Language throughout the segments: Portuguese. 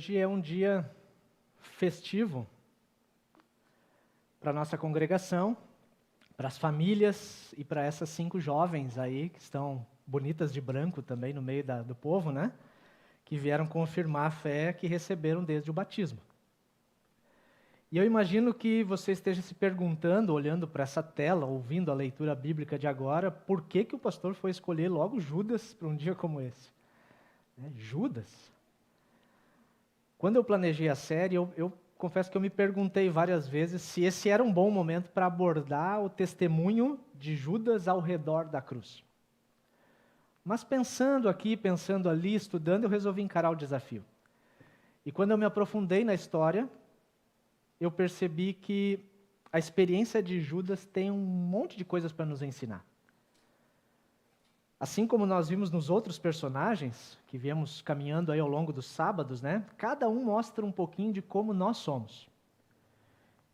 Hoje é um dia festivo para a nossa congregação, para as famílias e para essas 5 jovens aí, que estão bonitas de branco também no meio do povo, né? Que vieram confirmar a fé que receberam desde o batismo. E eu imagino que você esteja se perguntando, olhando para essa tela, ouvindo a leitura bíblica de agora, por que o pastor foi escolher logo Judas para um dia como esse? Judas? Quando eu planejei a série, eu confesso que eu me perguntei várias vezes se esse era um bom momento para abordar o testemunho de Judas ao redor da cruz. Mas pensando aqui, pensando ali, estudando, eu resolvi encarar o desafio. E quando eu me aprofundei na história, eu percebi que a experiência de Judas tem um monte de coisas para nos ensinar. Assim como nós vimos nos outros personagens, que viemos caminhando aí ao longo dos sábados, né? Cada um mostra um pouquinho de como nós somos.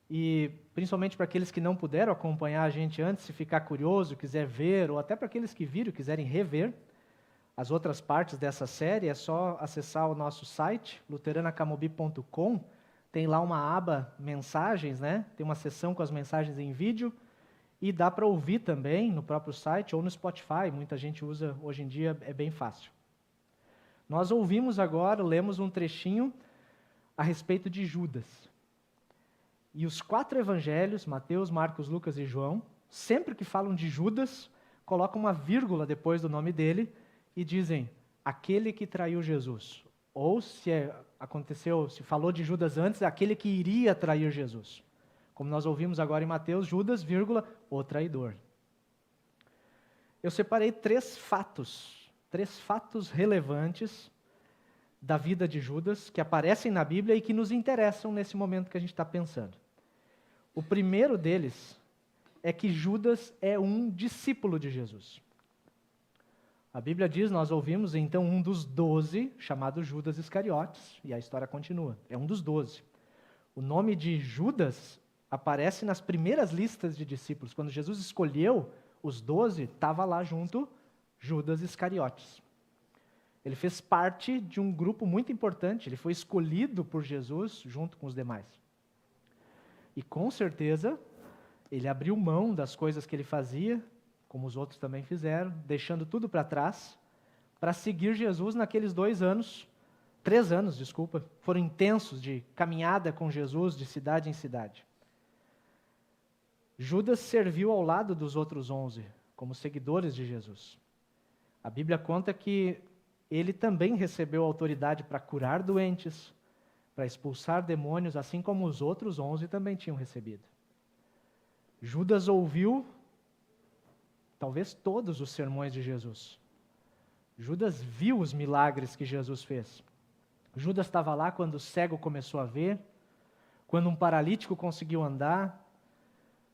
E, principalmente para aqueles que não puderam acompanhar a gente antes, se ficar curioso, quiser ver, ou até para aqueles que viram e quiserem rever as outras partes dessa série, é só acessar o nosso site, luteranacamobi.com, tem lá uma aba mensagens, né? Tem uma seção com as mensagens em vídeo, e dá para ouvir também no próprio site ou no Spotify, muita gente usa hoje em dia, é bem fácil. Nós ouvimos agora, lemos um trechinho a respeito de Judas. E os 4 evangelhos, Mateus, Marcos, Lucas e João, sempre que falam de Judas, colocam uma vírgula depois do nome dele e dizem, aquele que traiu Jesus. Ou se se falou de Judas antes, aquele que iria trair Jesus. Como nós ouvimos agora em Mateus, Judas, vírgula, o traidor. Eu separei 3 fatos relevantes da vida de Judas, que aparecem na Bíblia e que nos interessam nesse momento que a gente está pensando. O primeiro deles é que Judas é um discípulo de Jesus. A Bíblia diz, nós ouvimos então um dos 12, chamado Judas Iscariotes, e a história continua, é um dos 12. O nome de Judas aparece nas primeiras listas de discípulos. Quando Jesus escolheu os 12, estava lá junto Judas Iscariotes. Ele fez parte de um grupo muito importante, ele foi escolhido por Jesus junto com os demais. E com certeza, ele abriu mão das coisas que ele fazia, como os outros também fizeram, deixando tudo para trás, para seguir Jesus naqueles 3 anos, foram intensos de caminhada com Jesus de cidade em cidade. Judas serviu ao lado dos outros 11, como seguidores de Jesus. A Bíblia conta que ele também recebeu autoridade para curar doentes, para expulsar demônios, assim como os outros 11 também tinham recebido. Judas ouviu, talvez todos os sermões de Jesus. Judas viu os milagres que Jesus fez. Judas estava lá quando o cego começou a ver, quando um paralítico conseguiu andar.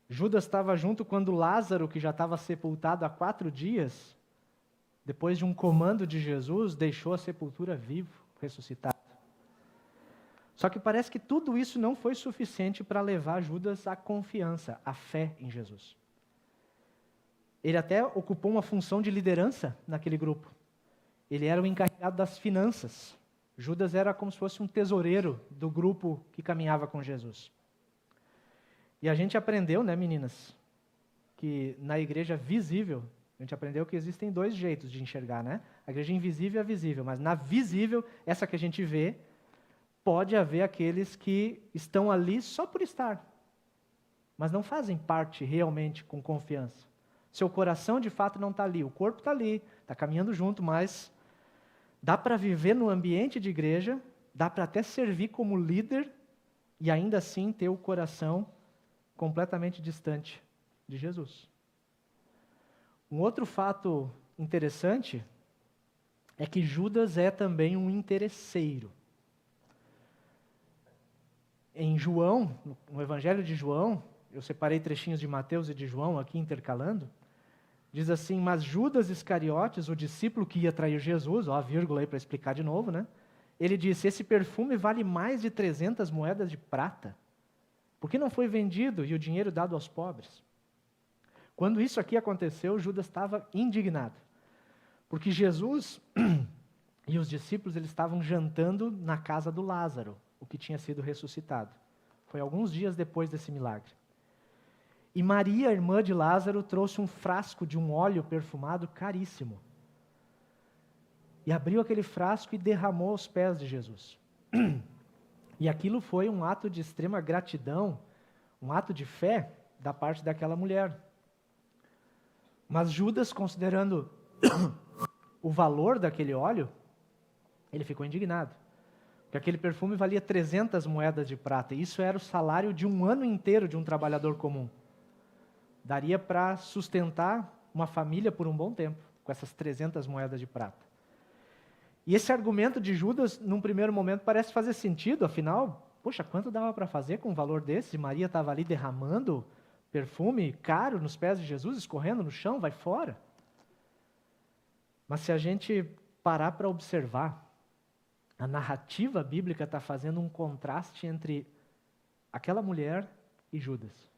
Judas estava junto quando Lázaro, que já estava sepultado há 4 dias, depois de um comando de Jesus, deixou a sepultura vivo, ressuscitado. Só que parece que tudo isso não foi suficiente para levar Judas à confiança, à fé em Jesus. Ele até ocupou uma função de liderança naquele grupo. Ele era o encarregado das finanças. Judas era como se fosse um tesoureiro do grupo que caminhava com Jesus. E a gente aprendeu, né, meninas, que na igreja visível, a gente aprendeu que existem 2 jeitos de enxergar, né? A igreja invisível e a visível, mas na visível, essa que a gente vê, pode haver aqueles que estão ali só por estar, mas não fazem parte realmente com confiança. Seu coração de fato não está ali, o corpo está ali, está caminhando junto, mas dá para viver no ambiente de igreja, dá para até servir como líder e ainda assim ter o coração completamente distante de Jesus. Um outro fato interessante é que Judas é também um interesseiro. Em João, no Evangelho de João, eu separei trechinhos de Mateus e de João aqui intercalando, diz assim, mas Judas Iscariotes, o discípulo que ia trair Jesus, ó, a vírgula aí para explicar de novo, né? Ele disse, esse perfume vale mais de 300 moedas de prata. Por que não foi vendido e o dinheiro dado aos pobres? Quando isso aqui aconteceu, Judas estava indignado. Porque Jesus e os discípulos eles estavam jantando na casa do Lázaro, o que tinha sido ressuscitado. Foi alguns dias depois desse milagre. E Maria, irmã de Lázaro, trouxe um frasco de um óleo perfumado caríssimo. E abriu aquele frasco e derramou aos pés de Jesus. E aquilo foi um ato de extrema gratidão, um ato de fé da parte daquela mulher. Mas Judas, considerando o valor daquele óleo, ele ficou indignado. Porque aquele perfume valia 300 moedas de prata. E isso era o salário de um ano inteiro de um trabalhador comum. Daria para sustentar uma família por um bom tempo, com essas 300 moedas de prata. E esse argumento de Judas, num primeiro momento, parece fazer sentido. Afinal, poxa, quanto dava para fazer com um valor desse? Maria estava ali derramando perfume caro nos pés de Jesus, escorrendo no chão, vai fora. Mas se a gente parar para observar, a narrativa bíblica está fazendo um contraste entre aquela mulher e Judas.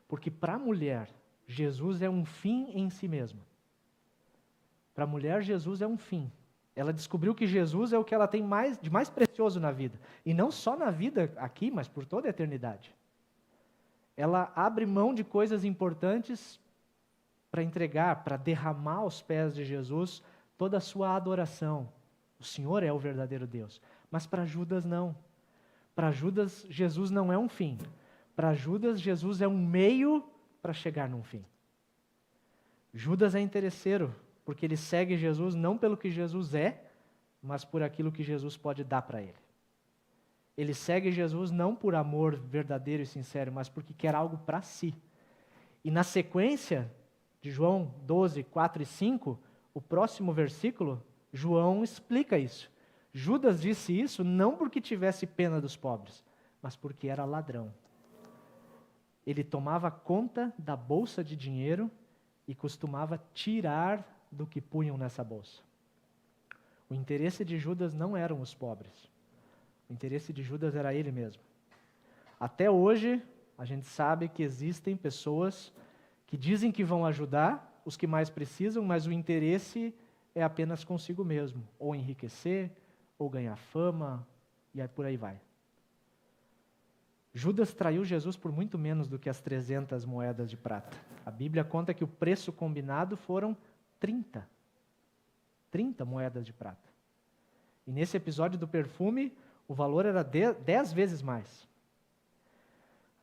Porque para a mulher, Jesus é um fim em si mesmo. Para a mulher, Jesus é um fim. Ela descobriu que Jesus é o que ela tem de mais precioso na vida. E não só na vida aqui, mas por toda a eternidade. Ela abre mão de coisas importantes para entregar, para derramar aos pés de Jesus toda a sua adoração. O Senhor é o verdadeiro Deus. Mas para Judas não. Para Judas, Jesus não é um fim. Para Judas, Jesus é um meio para chegar num fim. Judas é interesseiro, porque ele segue Jesus não pelo que Jesus é, mas por aquilo que Jesus pode dar para ele. Ele segue Jesus não por amor verdadeiro e sincero, mas porque quer algo para si. E na sequência de João 12, 4 e 5, o próximo versículo, João explica isso. Judas disse isso não porque tivesse pena dos pobres, mas porque era ladrão. Ele tomava conta da bolsa de dinheiro e costumava tirar do que punham nessa bolsa. O interesse de Judas não eram os pobres. O interesse de Judas era ele mesmo. Até hoje, a gente sabe que existem pessoas que dizem que vão ajudar os que mais precisam, mas o interesse é apenas consigo mesmo, ou enriquecer, ou ganhar fama, e aí por aí vai. Judas traiu Jesus por muito menos do que as 300 moedas de prata. A Bíblia conta que o preço combinado foram 30 moedas de prata. E nesse episódio do perfume, o valor era 10 vezes mais.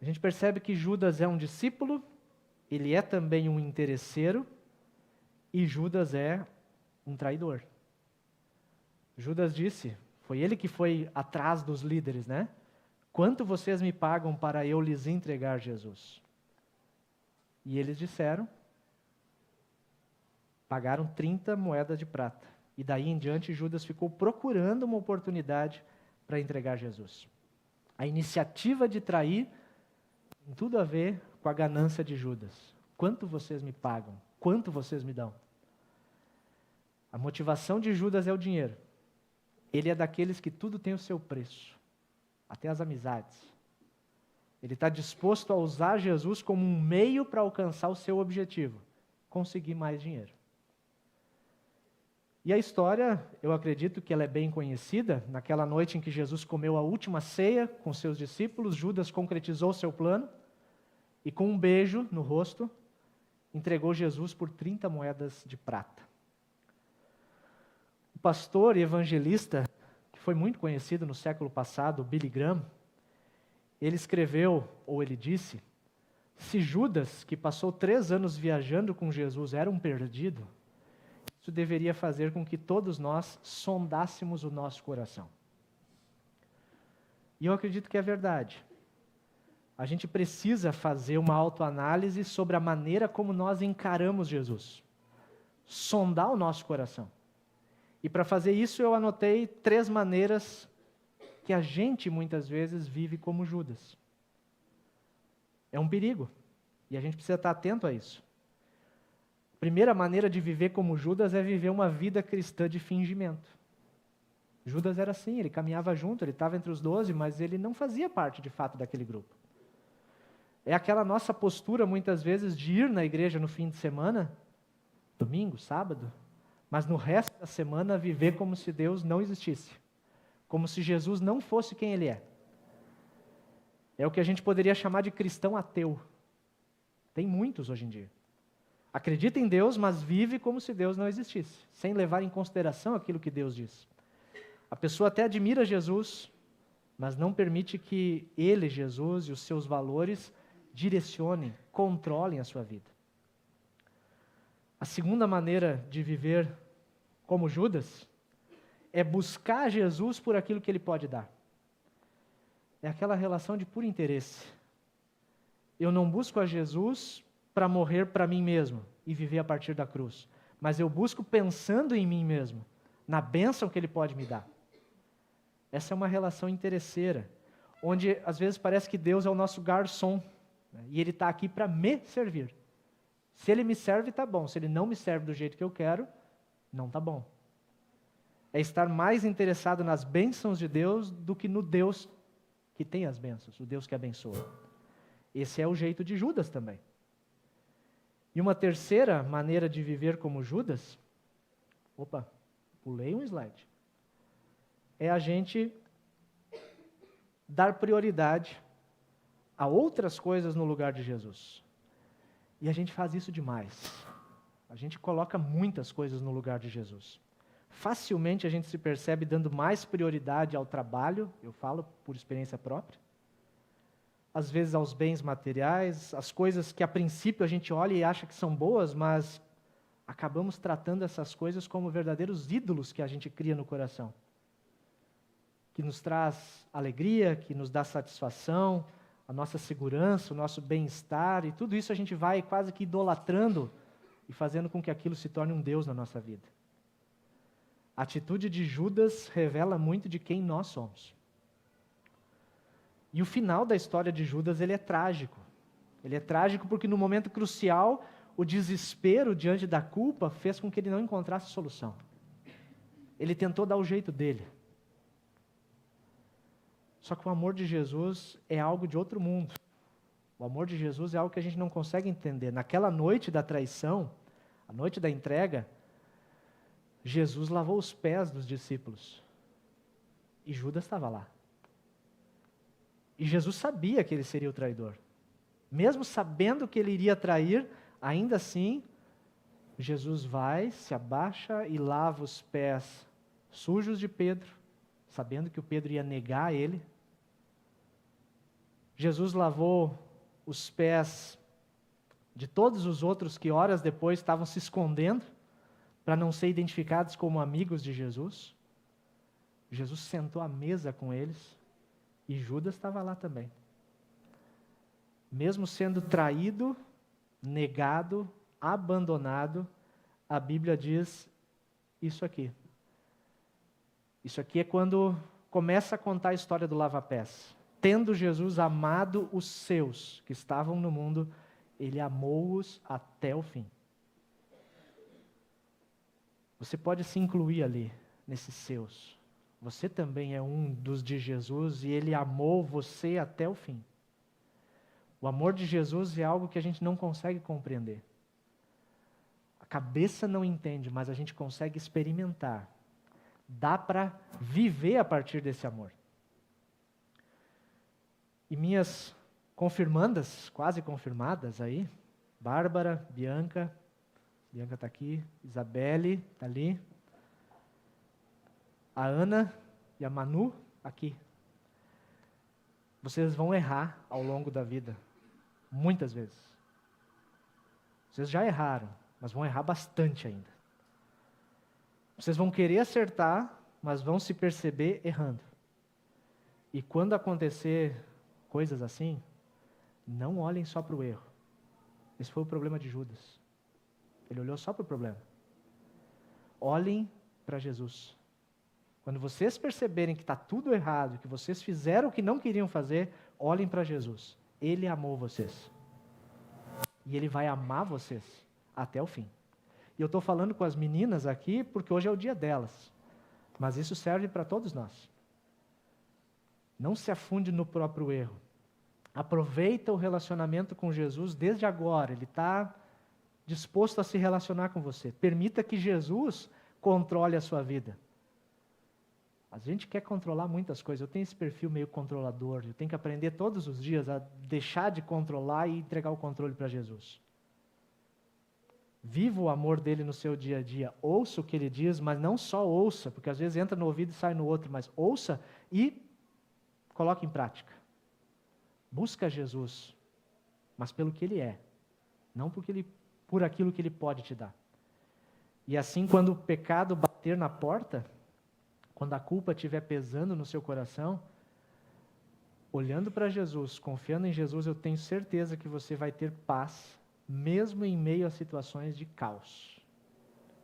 A gente percebe que Judas é um discípulo, ele é também um interesseiro, e Judas é um traidor. Judas disse, foi ele que foi atrás dos líderes, né? Quanto vocês me pagam para eu lhes entregar Jesus? E eles disseram, pagaram 30 moedas de prata. E daí em diante Judas ficou procurando uma oportunidade para entregar Jesus. A iniciativa de trair tem tudo a ver com a ganância de Judas. Quanto vocês me pagam? Quanto vocês me dão? A motivação de Judas é o dinheiro. Ele é daqueles que tudo tem o seu preço, até as amizades. Ele está disposto a usar Jesus como um meio para alcançar o seu objetivo, conseguir mais dinheiro. E a história, eu acredito que ela é bem conhecida. Naquela noite em que Jesus comeu a última ceia com seus discípulos, Judas concretizou seu plano e com um beijo no rosto, entregou Jesus por 30 moedas de prata. O pastor e evangelista, que foi muito conhecido no século passado, Billy Graham, ele escreveu, ou ele disse, se Judas, que passou 3 anos viajando com Jesus, era um perdido, isso deveria fazer com que todos nós sondássemos o nosso coração. E eu acredito que é verdade. A gente precisa fazer uma autoanálise sobre a maneira como nós encaramos Jesus. Sondar o nosso coração. E para fazer isso eu anotei 3 maneiras que a gente muitas vezes vive como Judas. É um perigo. E a gente precisa estar atento a isso. A primeira maneira de viver como Judas é viver uma vida cristã de fingimento. Judas era assim, ele caminhava junto, ele estava entre os 12, mas ele não fazia parte de fato daquele grupo. É aquela nossa postura muitas vezes de ir na igreja no fim de semana, domingo, sábado, mas no resto da semana viver como se Deus não existisse, como se Jesus não fosse quem Ele é. É o que a gente poderia chamar de cristão ateu. Tem muitos hoje em dia. Acredita em Deus, mas vive como se Deus não existisse, sem levar em consideração aquilo que Deus diz. A pessoa até admira Jesus, mas não permite que Ele, Jesus, e os seus valores direcionem, controlem a sua vida. A segunda maneira de viver como Judas é buscar Jesus por aquilo que Ele pode dar. É aquela relação de puro interesse. Eu não busco a Jesus para morrer para mim mesmo e viver a partir da cruz, mas eu busco pensando em mim mesmo, na bênção que Ele pode me dar. Essa é uma relação interesseira, onde às vezes parece que Deus é o nosso garçom, né, e Ele está aqui para me servir. Se Ele me serve, está bom. Se Ele não me serve do jeito que eu quero, não está bom. É estar mais interessado nas bênçãos de Deus do que no Deus que tem as bênçãos, o Deus que abençoa. Esse é o jeito de Judas também. E uma terceira maneira de viver como Judas, pulei um slide, é a gente dar prioridade a outras coisas no lugar de Jesus. E a gente faz isso demais. A gente coloca muitas coisas no lugar de Jesus. Facilmente a gente se percebe dando mais prioridade ao trabalho, eu falo por experiência própria, às vezes aos bens materiais, as coisas que a princípio a gente olha e acha que são boas, mas acabamos tratando essas coisas como verdadeiros ídolos que a gente cria no coração, que nos traz alegria, que nos dá satisfação, a nossa segurança, o nosso bem-estar, e tudo isso a gente vai quase que idolatrando e fazendo com que aquilo se torne um Deus na nossa vida. A atitude de Judas revela muito de quem nós somos. E o final da história de Judas, ele é trágico. Ele é trágico porque no momento crucial, o desespero diante da culpa fez com que ele não encontrasse solução. Ele tentou dar o jeito dele. Só que o amor de Jesus é algo de outro mundo. O amor de Jesus é algo que a gente não consegue entender. Naquela noite da traição, a noite da entrega, Jesus lavou os pés dos discípulos. E Judas estava lá. E Jesus sabia que ele seria o traidor. Mesmo sabendo que ele iria trair, ainda assim, Jesus vai, se abaixa e lava os pés sujos de Pedro, sabendo que o Pedro ia negar ele. Jesus lavou os pés de todos os outros que horas depois estavam se escondendo para não ser identificados como amigos de Jesus. Jesus sentou à mesa com eles e Judas estava lá também. Mesmo sendo traído, negado, abandonado, a Bíblia diz isso aqui. Isso aqui é quando começa a contar a história do lava-pés. Tendo Jesus amado os seus que estavam no mundo, Ele amou-os até o fim. Você pode se incluir ali, nesses seus. Você também é um dos de Jesus e Ele amou você até o fim. O amor de Jesus é algo que a gente não consegue compreender. A cabeça não entende, mas a gente consegue experimentar. Dá para viver a partir desse amor. E minhas confirmandas, quase confirmadas aí, Bárbara, Bianca está aqui, Isabelle está ali, a Ana e a Manu aqui. Vocês vão errar ao longo da vida, muitas vezes. Vocês já erraram, mas vão errar bastante ainda. Vocês vão querer acertar, mas vão se perceber errando. E quando acontecer coisas assim, não olhem só para o erro. Esse foi o problema de Judas. Ele olhou só para o problema. Olhem para Jesus. Quando vocês perceberem que está tudo errado, que vocês fizeram o que não queriam fazer, olhem para Jesus. Ele amou vocês. E Ele vai amar vocês até o fim. E eu estou falando com as meninas aqui porque hoje é o dia delas. Mas isso serve para todos nós. Não se afunde no próprio erro. Aproveita o relacionamento com Jesus desde agora. Ele está disposto a se relacionar com você. Permita que Jesus controle a sua vida. A gente quer controlar muitas coisas. Eu tenho esse perfil meio controlador. Eu tenho que aprender todos os dias a deixar de controlar e entregar o controle para Jesus. Viva o amor dele no seu dia a dia. Ouça o que ele diz, mas não só ouça, porque às vezes entra no ouvido e sai no outro, mas ouça e coloque em prática. Busca Jesus, mas pelo que ele é, não por aquilo que ele pode te dar. E assim, quando o pecado bater na porta, quando a culpa estiver pesando no seu coração, olhando para Jesus, confiando em Jesus, eu tenho certeza que você vai ter paz, mesmo em meio a situações de caos.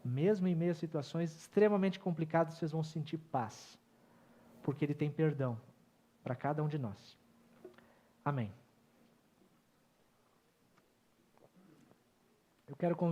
Mesmo em meio a situações extremamente complicadas, vocês vão sentir paz, porque Ele tem perdão para cada um de nós. Amém. Eu quero